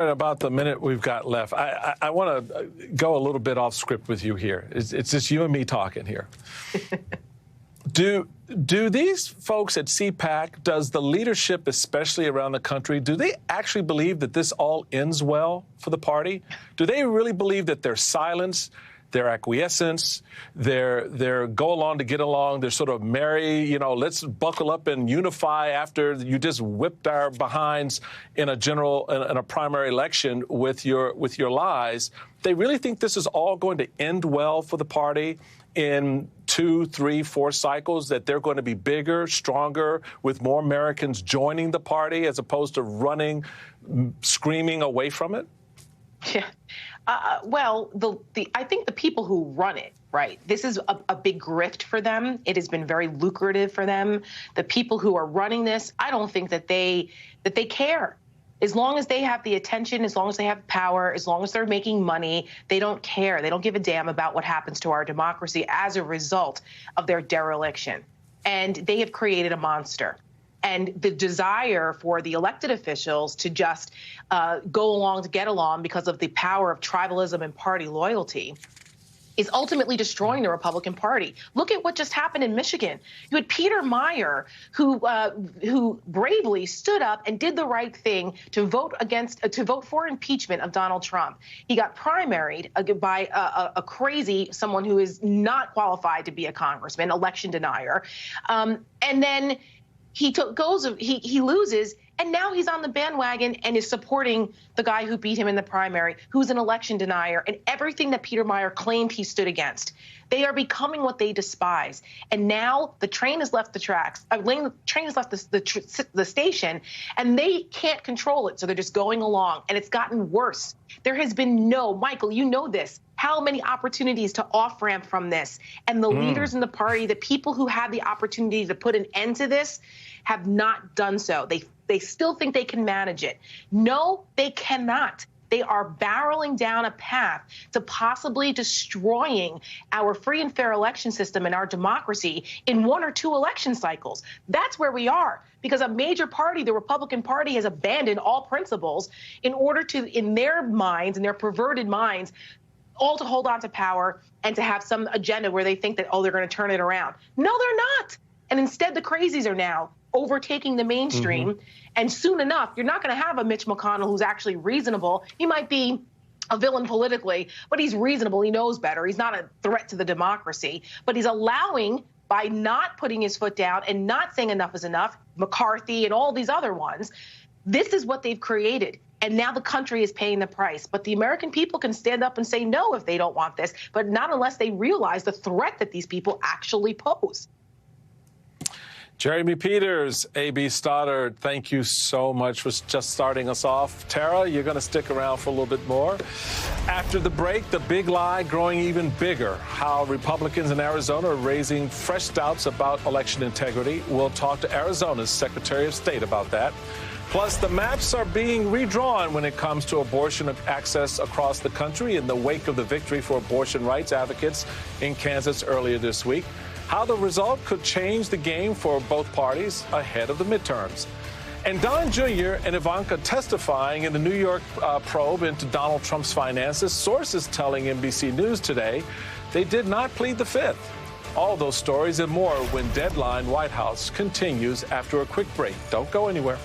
About the minute we've got left, I want to go a little bit off script with you here. It's just you and me talking here. Do these folks at CPAC, does the leadership, especially around the country, do they actually believe that this all ends well for the party? Do they really believe that their silence, their acquiescence, their go along to get along, their sort of merry, let's buckle up and unify after you just whipped our behinds in a primary election with your lies? They really think this is all going to end well for the party in 2, 3, 4 cycles, that they're going to be bigger, stronger, with more Americans joining the party as opposed to running, screaming away from it? Yeah. Well, I think the people who run it, right, this is a big grift for them. It has been very lucrative for them. The people who are running this, I don't think that they care. As long as they have the attention, as long as they have power, as long as they're making money, they don't care. They don't give a damn about what happens to our democracy as a result of their dereliction. And they have created a monster. And the desire for the elected officials to just go along to get along because of the power of tribalism and party loyalty is ultimately destroying the Republican Party. Look at what just happened in Michigan. You had Peter Meyer, who bravely stood up and did the right thing to vote for impeachment of Donald Trump. He got primaried by a crazy someone who is not qualified to be a congressman, election denier, and then he loses, and now he's on the bandwagon and is supporting the guy who beat him in the primary, who's an election denier, and everything that Peter Meyer claimed he stood against. They are becoming what they despise. And now the train has left the tracks. The train has left the station, and they can't control it, so they're just going along, and it's gotten worse. There has been Michael, you know this, how many opportunities to off-ramp from this. And the leaders in the party, the people who had the opportunity to put an end to this, have not done so. They still think they can manage it. No, they cannot. They are barreling down a path to possibly destroying our free and fair election system and our democracy in 1 or 2 election cycles. That's where we are, because a major party, the Republican Party, has abandoned all principles in order to, in their minds, in their perverted minds, all to hold on to power and to have some agenda where they think that, they're going to turn it around. No, they're not. And instead, the crazies are now overtaking the mainstream. And soon enough, you're not going to have a Mitch McConnell who's actually reasonable. He might be a villain politically, but he's reasonable. He knows better. He's not a threat to the democracy. But he's allowing, by not putting his foot down and not saying enough is enough, McCarthy and all these other ones, this is what they've created. And now the country is paying the price. But the American people can stand up and say no if they don't want this, but not unless they realize the threat that these people actually pose. Jeremy Peters, A.B. Stoddard, thank you so much for just starting us off. Tara, you're going to stick around for a little bit more. After the break, the big lie growing even bigger, how Republicans in Arizona are raising fresh doubts about election integrity. We'll talk to Arizona's Secretary of State about that. Plus, the maps are being redrawn when it comes to abortion access across the country in the wake of the victory for abortion rights advocates in Kansas earlier this week. How the result could change the game for both parties ahead of the midterms. And Don Jr. and Ivanka testifying in the New York probe into Donald Trump's finances. Sources telling NBC News today they did not plead the fifth. All those stories and more when Deadline White House continues after a quick break. Don't go anywhere.